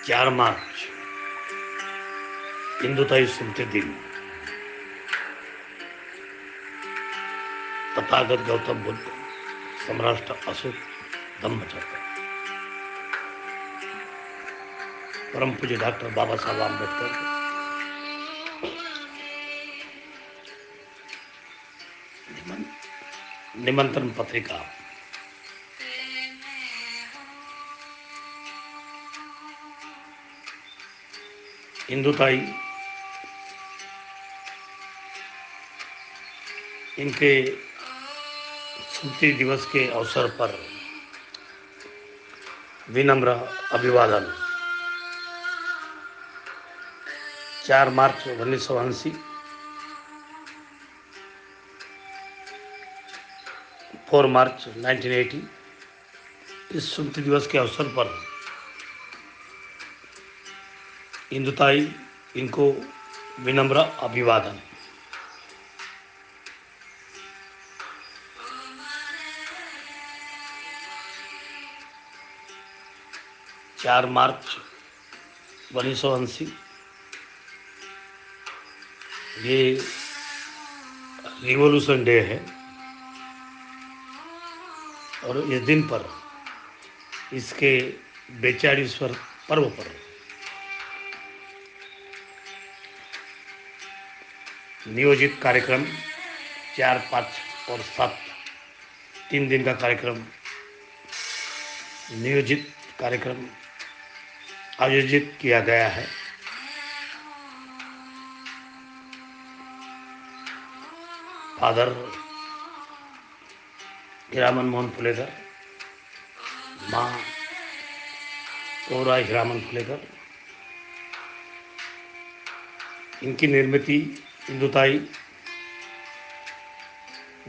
4 मार्च हिंदुताई स्मृति दिन। तथागत गौतम बुद्ध, सम्राट अशोक, धम्मचक्र, परम पूज्य डॉक्टर बाबा साहब आम्बेडकर, निमंत्रण पत्रिका। हिंदुताई इनके स्मृति दिवस के अवसर पर विनम्र अभिवादन। 4 मार्च 1980, 4 मार्च 1980 इस स्मृति दिवस के अवसर पर हिंदुताई इनको विनम्र अभिवादन। चार मार्च 1980 ये रिवॉल्यूशन डे है और इस दिन पर इसके 42वें पर्व पर नियोजित कार्यक्रम 4, 5 और 7 3 दिन का कार्यक्रम नियोजित कार्यक्रम आयोजित किया गया है। फादर हीरामन मोहन फुलेकर, माँ गौरा हीरामन फुलेकर, इनकी निर्मिति हिंदुताई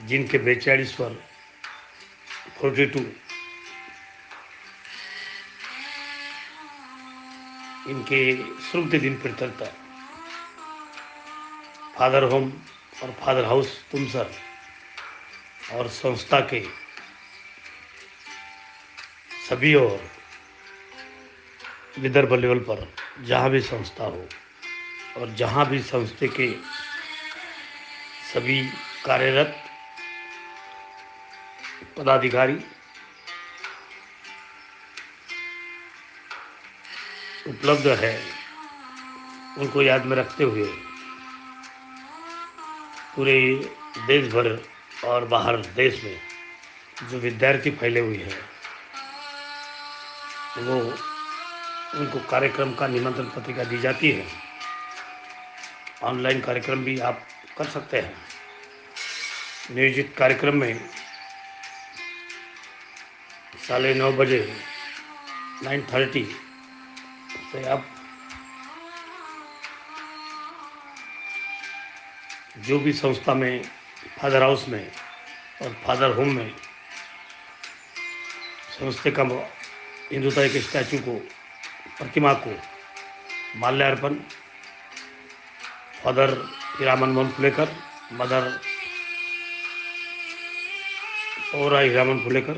जिनके 42 42 इनके स्मृति दिन प्रत्यर्थ फादर होम और फादर हाउस तुमसर और संस्था के सभी और विदर्भ लेवल पर जहाँ भी संस्था हो और जहाँ भी संस्था के सभी कार्यरत पदाधिकारी उपलब्ध है, उनको याद में रखते हुए पूरे देश भर और बाहर देश में जो विद्यार्थी फैले हुए हैं वो उनको कार्यक्रम का निमंत्रण पत्रिका दी जाती है। ऑनलाइन कार्यक्रम भी आप कर सकते हैं। नियोजित कार्यक्रम में 9:30 बजे 9:30 से आप जो भी संस्था में फादर हाउस में और फादर होम में संस्था का हिंदुताई के स्टैचू को प्रतिमा को माल्यार्पण फादर हीरामन मोहन फुलेकर, मदर गौरा हीरामन फुलेकर,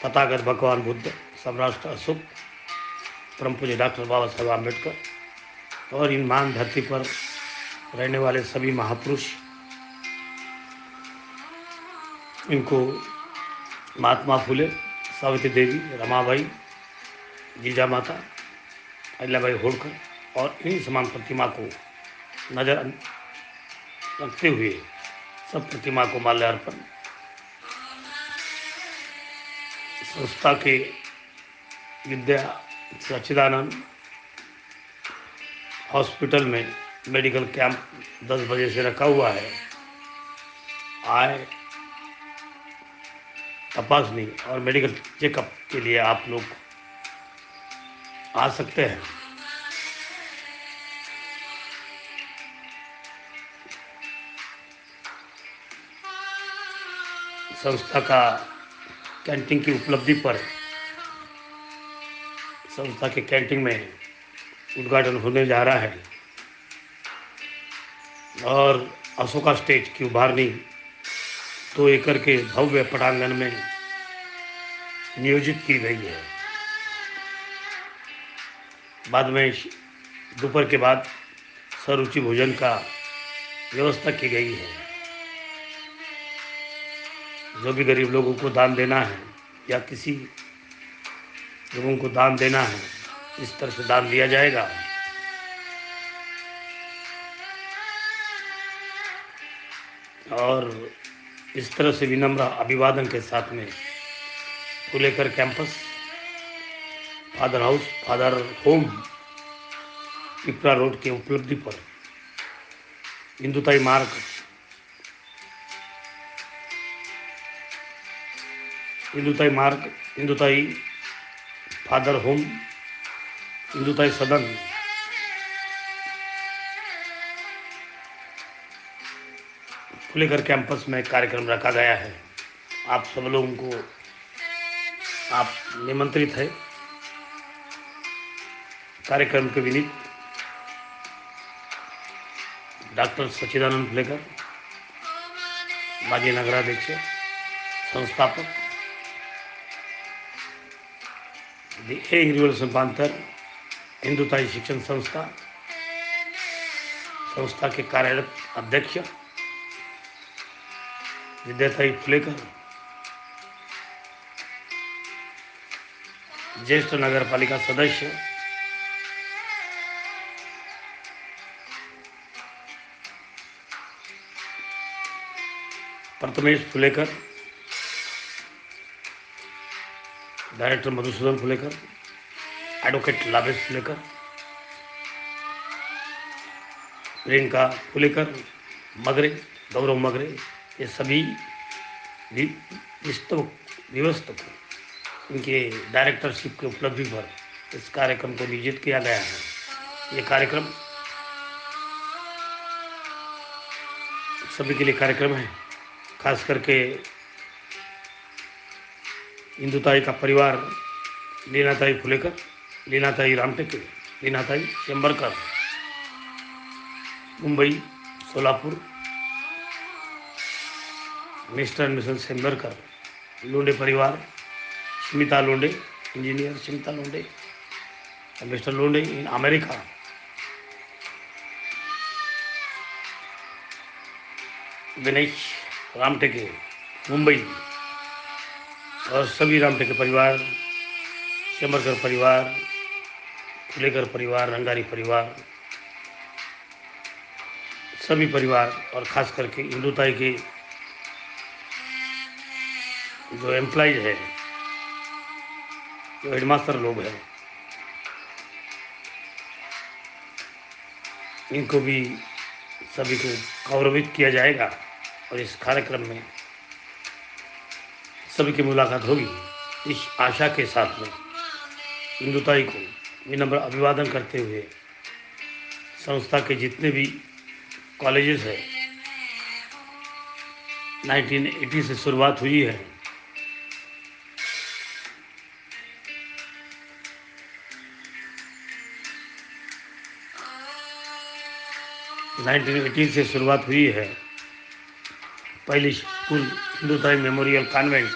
तथागत भगवान बुद्ध, सम्राट अशोक, परम पूज्य डॉक्टर बाबा साहब आम्बेडकर और इन महान धरती पर रहने वाले सभी महापुरुष, इनको महात्मा फुले, सावित्री देवी, रमाबाई, जीजा माता, अहिल्याबाई होलकर और इन समान प्रतिमा को नजर रखते हुए सब प्रतिमा को माल्यार्पण। संस्था के विद्या सच्चिदानंद हॉस्पिटल में मेडिकल कैंप 10 बजे से रखा हुआ है। आए तपासनी और मेडिकल चेकअप के लिए आप लोग आ सकते हैं। संस्था का कैंटीन की उपलब्धि पर संस्था के कैंटीन में उद्घाटन होने जा रहा है और अशोका स्टेज की उभारनी 2 एकड़ के भव्य पटांगण में नियोजित की गई है। बाद में दोपहर के बाद सरुचि भोजन का व्यवस्था की गई है। जो भी गरीब लोगों को दान देना है या किसी लोगों को दान देना है, इस तरह से दान दिया जाएगा। और इस तरह से विनम्र अभिवादन के साथ में Phulekar campus, father house, father home, Pipra road के उपलब्धि पर हिंदुताई मार्ग, हिंदुताई फादर होम, हिंदुताई सदन, फुलेकर कैंपस में कार्यक्रम रखा गया है। आप सब लोगों को आप निमंत्रित है। कार्यक्रम के विनीत डॉक्टर सच्चिदानंद फुलेकर, माजी नगराध्यक्ष, संस्थापक, दी ए हिरवल संपांतर हिंदुताई शिक्षण संस्था के कार्यरत अध्यक्ष विद्याताई फुलेकर, ज्येष्ठ नगरपालिका सदस्य प्रथमेश फुलेकर, डायरेक्टर मधुसूदन फुलेकर, एडवोकेट लाभेश फुलेकर, प्रियंका फुलेकर मगरे, गौरव मगरे, ये सभी व्यवस्थक इनके डायरेक्टरशिप के उपलब्धि पर इस कार्यक्रम को नियोजित किया गया है। ये कार्यक्रम सभी के लिए कार्यक्रम है। खास करके हिंदुताई का परिवार, Leenatai Phulekar, Leenatai Ramteke, Leenatai Shembarkar, Mumbai, Solapur, mister and Mrs Shembarkar, Londe परिवार, Smita Londe, engineer Smita Londe, mister Londe in America, Ganesh Ramteke, Mumbai, और सभी रामटेके परिवार, शेंबरकर परिवार, फुलेकर परिवार, रंगारी परिवार, सभी परिवार, और खास करके हिंदुताई के जो एम्प्लॉइज है, जो हेडमास्टर लोग हैं, इनको भी सभी को गौरवित किया जाएगा। और इस कार्यक्रम में सभी की मुलाकात होगी। इस आशा के साथ में हिंदुताई को विनम्र अभिवादन करते हुए संस्था के जितने भी कॉलेजेस है, 1980 से शुरुआत हुई है। 1980 से शुरुआत हुई है। पहली school Hindutai memorial convent,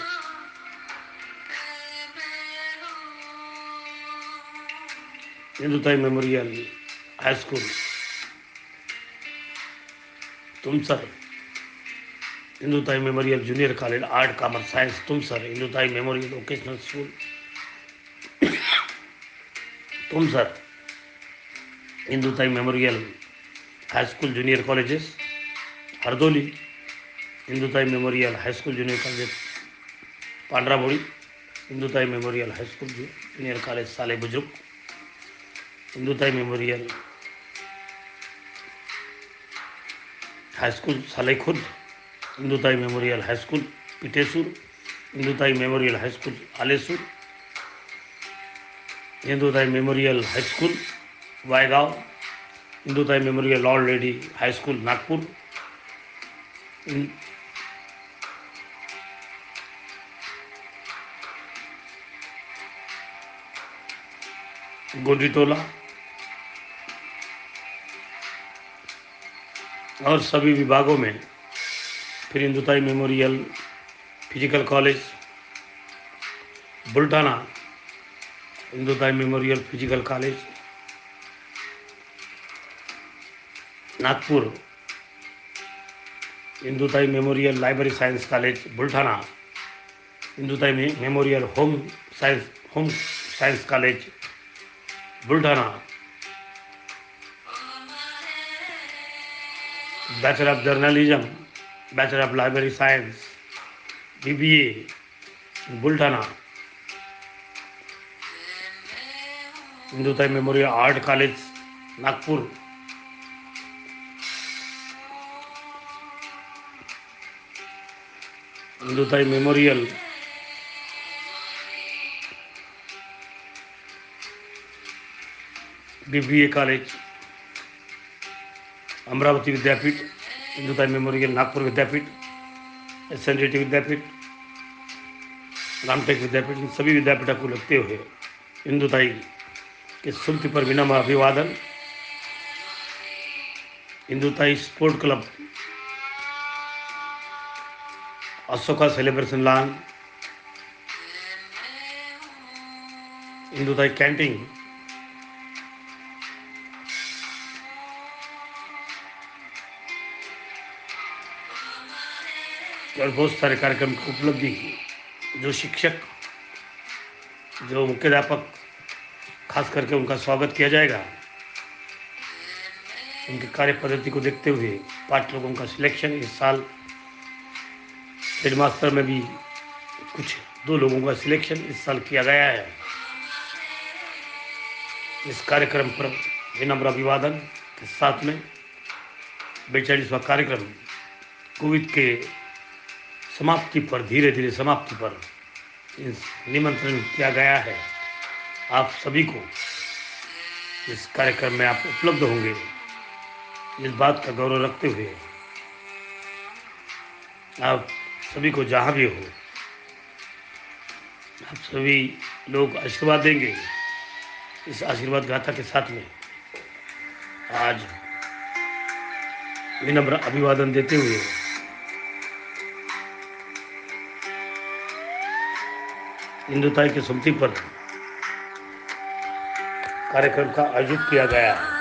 Hindutai memorial high school Tumsar, Hindutai memorial junior college art commerce science Tumsar, Hindutai memorial vocational school Tumsar, Hindutai memorial high school junior colleges Hardoli, Hindutai memorial high school junior college Pandrabodi, Hindutai memorial high school junior college Sale Buzurg, Hindutai memorial high school Sale Khurd, Hindutai memorial high school Pitesur, Hindutai memorial high school Alesur, Hindutai memorial high school Waygaon, हिंदुताई memorial lord lady high school Nagpur, Goditola और सभी विभागों में। फिर Hindutai memorial physical college Buldhana, Hindutai memorial physical college Nagpur, Indutai memorial library science college Buldhana, Indutai memorial home science college Buldhana, bachelor of journalism, bachelor of library science, BBA Buldhana, Indutai memorial art college Nagpur, Indutai memorial BBA college, Amravati Vidyapeeth, Indutai memorial Nagpur Vidyapeeth, SNDT Vidyapeeth, Ramtek Vidyapeeth, इन सभी विद्यापीठों को लगते हुए इंदुताई के स्मृति पर विनम्र अभिवादन। Indutai sport club, Ashoka celebration lawn, Indutai canteen, और बहुत सारे कार्यक्रम की उपलब्धि, जो शिक्षक, जो मुख्याध्यापक, खास करके उनका स्वागत किया जाएगा। उनकी कार्य पद्धति को देखते हुए पांच लोगों का सिलेक्शन इस साल, हेडमास्टर में भी कुछ 2 लोगों का सिलेक्शन इस साल किया गया है। इस कार्यक्रम पर विनम्र अभिवादन के साथ में 42वां कार्यक्रम कोविड के समाप्ति पर, धीरे धीरे समाप्ति पर निमंत्रण किया गया है। आप सभी को इस कार्यक्रम में आप उपलब्ध होंगे, इस बात का गौरव रखते हुए आप सभी को जहाँ भी हो, आप सभी लोग आशीर्वाद देंगे। इस आशीर्वाद गाथा के साथ में आज विनम्र अभिवादन देते हुए इंदुताई की स्मृति पर कार्यक्रम का आयोजित किया गया है।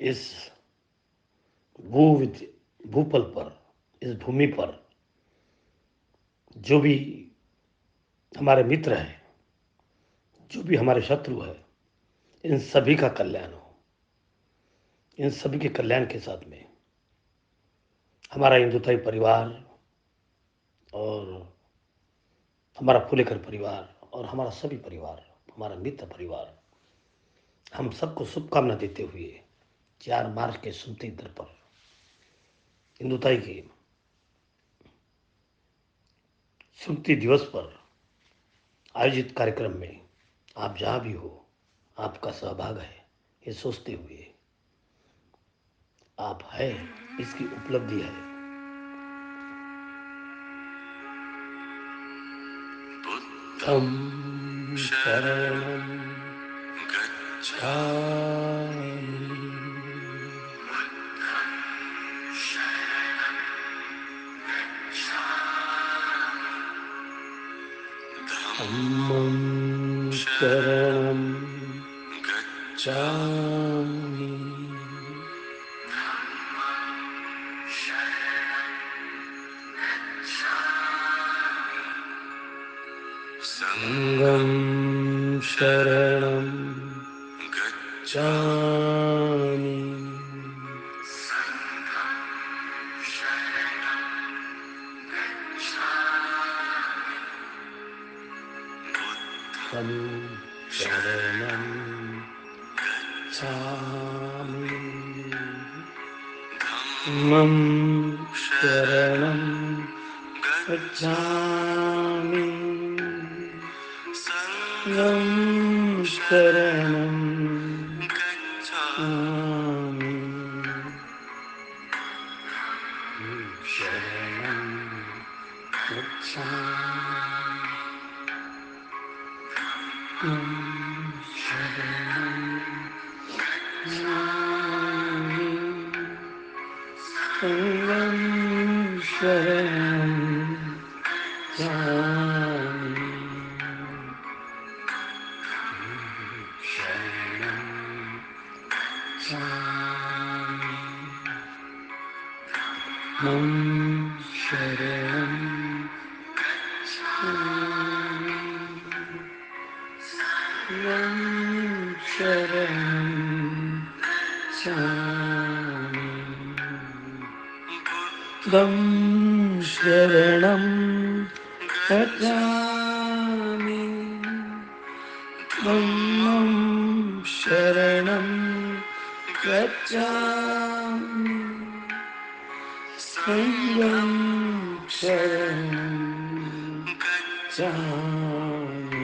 इस भूपल पर, इस भूमि पर जो भी हमारे मित्र हैं, जो भी हमारे शत्रु है, इन सभी का कल्याण हो। इन सभी के कल्याण के साथ में हमारा हिंदुताई परिवार और हमारा फुलेकर परिवार और हमारा सभी परिवार, हमारा मित्र परिवार, हम सबको शुभकामना देते हुए 4 मार्च के स्मृति दिवस पर, हिंदुताई के स्मृति दिवस पर आयोजित कार्यक्रम में आप जहाँ भी हो, आपका सहभाग है, ये सोचते हुए आप है, इसकी उपलब्धि है। बुद्धं शरणं गच्छामि, धम्मं शरणं गच्छामि, संघं शरणं गच्छामि, बुद्धं शरणं गच्छामि, धम्मं शरणं गच्छामि, संघं शरणं गच्छामि, शरणं गच्छामि, शरणं गच्छामि, संघं शरणं गच्छामि, शरणं गच्छामि, मम शरणं गच्छामि, मम शरणं गच्छामि, बुद्धं शरणं गच्छामि, धम्मं शरणं गच्छामि, संघं शरणं गच्छामि,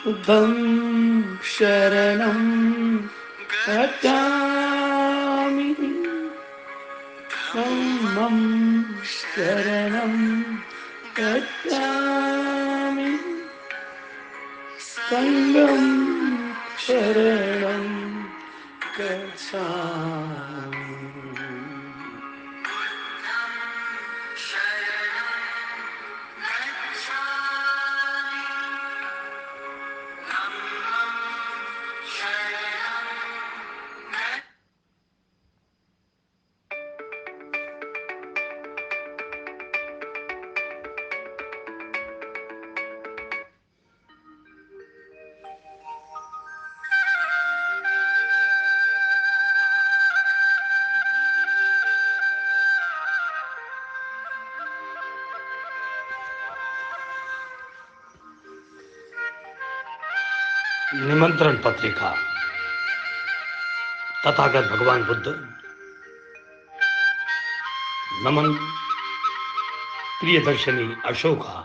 बुद्धं शरणं गच्छामि, धम्मं शरणं गच्छामि, संघं शरणं गच्छामि, निमंत्रण पत्रिका तथागत भगवान बुद्ध, नमन प्रियदर्शनी अशोका,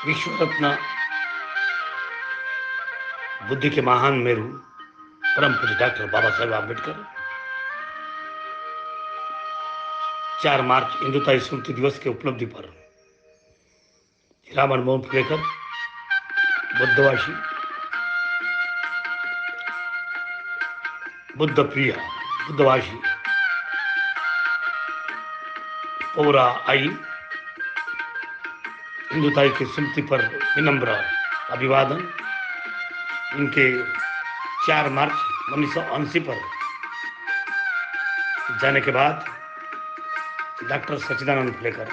विश्व रत्न बुद्धि के महान मेरू परम पूज्य डॉक्टर बाबा साहेब आम्बेडकर, 4 मार्च हिंदुत्व स्मृति दिवस के उपलब्धि पर रामन मोहन फुलेकर, बुद्धवासी, बुद्ध प्रिय, बुद्धवासी, पौरा आई, हिंदुताई की स्मृति पर विनम्र अभिवादन। इनके 4 मार्च 1980 पर जाने के बाद doctor Sachchidanand Phulekar,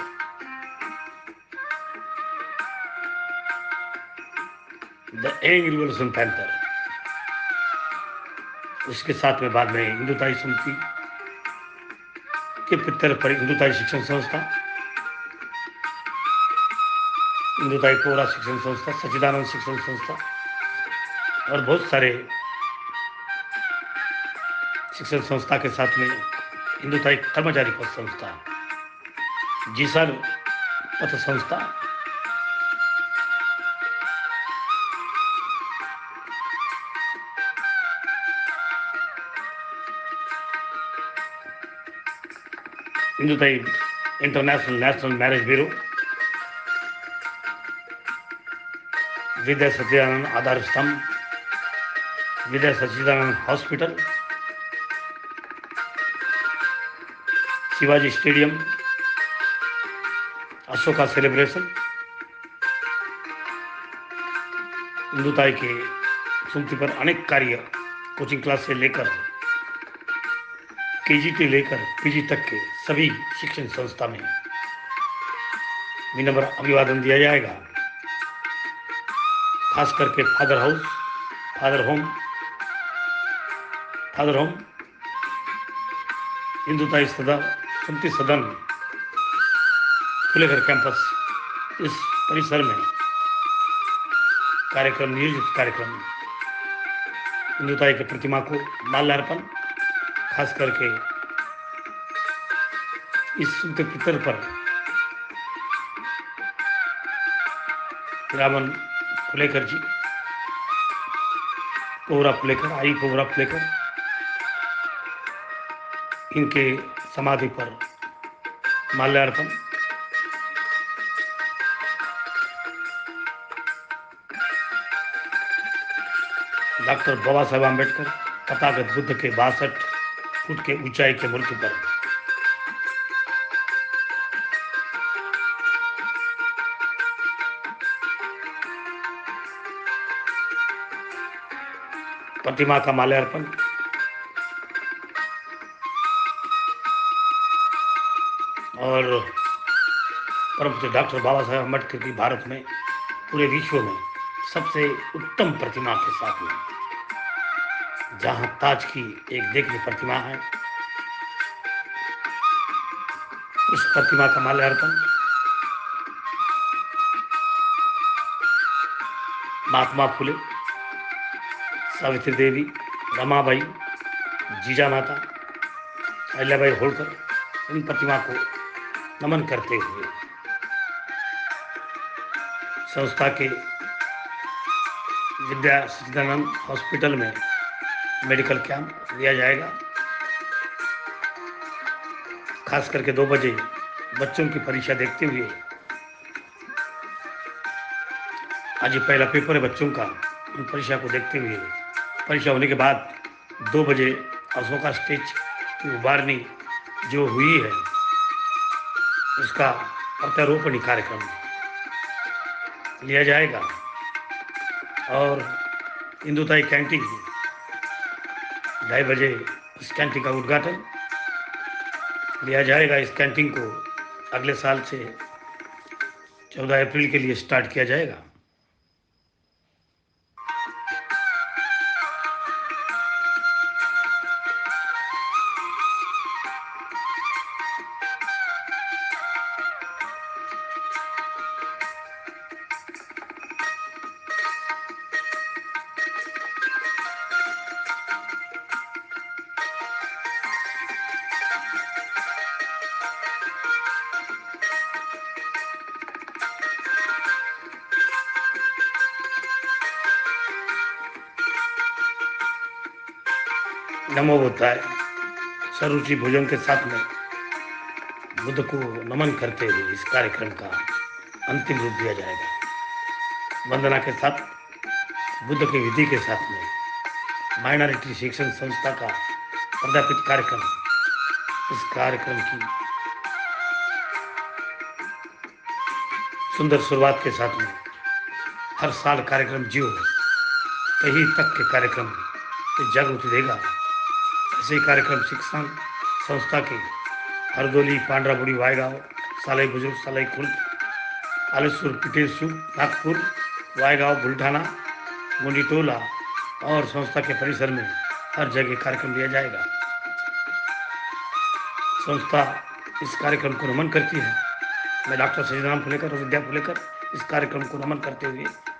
the young revolution panther, उसके साथ में बाद में हिंदुताई समिति के पितर पर हिंदुताई शिक्षण संस्था, हिंदुताई पौरा शिक्षण संस्था, सच्चिदानंद शिक्षण संस्था और बहुत सारे शिक्षण संस्था के साथ में हिंदुताई कर्मचारी पथ संस्था, जीसर पथ संस्था, Hindutai international national marriage bureau, Vidya Sachchidanand आधार स्तंभ, Vidya Sachchidanand hospital, Shivaji stadium, Ashoka celebration, Hindutai के स्मृति पर अनेक कार्य कोचिंग क्लास से लेकर केजी लेकर पीजी तक के सभी शिक्षण संस्था में विनम्र अभिवादन दिया जाएगा। खास करके फादर हाउस, फादर होम, हिंदुताई स्मृति सदन, फुलेकर कैंपस, इस परिसर में नियोजित कार्यक्रम हिंदुताई की प्रतिमा को माल्यार्पण, खास करके इस स्मृति पितर पर रामन फुलेकर जी, पौरा फुलेकर, आई पौरा फुलेकर, इनके समाधि पर माल्यार्पण। डॉक्टर बाबा साहेब आम्बेडकर तथागत बुद्ध के 62 फुट के ऊंचाई के मूर्ति पर प्रतिमा का माल्यार्पण। और परम पूज्य डॉक्टर बाबा साहेब आम्बेडकर की भारत में, पूरे विश्व में सबसे उत्तम प्रतिमा के साथ में, जहां ताज की एक देखनी प्रतिमा है, उस प्रतिमा का माल्यार्पण महात्मा फुले, सावित्री देवी, रमाबाई, जीजा माता, अहिल्याबाई होलकर, इन प्रतिमा को नमन करते हुए संस्था के विद्या सच्चिदानंद हॉस्पिटल में मेडिकल कैंप लिया जाएगा। खास करके 2 बजे बच्चों की परीक्षा देखते हुए, आज पहला पेपर है बच्चों का, उन परीक्षा को देखते हुए परीक्षा होने के बाद 2 बजे अशोका स्टेज की उभारनी जो हुई है, उसका प्रत्यारोपणी कार्यक्रम लिया जाएगा। और हिंदुताई कैंटीन 2:30 बजे इस कैंटीन का उद्घाटन लिया जाएगा। इस कैंटीन को अगले साल से 14 अप्रैल के लिए स्टार्ट किया जाएगा। नमो बुद्धाय सर्वरुचि भोजन के साथ में बुद्ध को नमन करते हुए इस कार्यक्रम का अंतिम रूप दिया जाएगा। वंदना के साथ बुद्ध की विधि के साथ में माइनॉरिटी शिक्षण संस्था का प्रायोजित कार्यक्रम, इस कार्यक्रम की सुंदर शुरुआत के साथ में हर साल कार्यक्रम जियो कहीं तक के कार्यक्रम की जागृति देगा। ऐसे कार्यक्रम शिक्षण संस्था के हरदोली, पांड्राबुड़ी, वायगांव, सालाई बुजुर्ग, सालाई खुर्द, आलेश्वर, पिटेशु, नागपुर, वायगांव, बुल्ढाना, गुंडीटोला और संस्था के परिसर में हर जगह कार्यक्रम लिया जाएगा। संस्था इस कार्यक्रम को नमन करती है। मैं डॉक्टर श्रीराम फुलेकर और विद्या फुलेकर इस कार्यक्रम को नमन करते हुए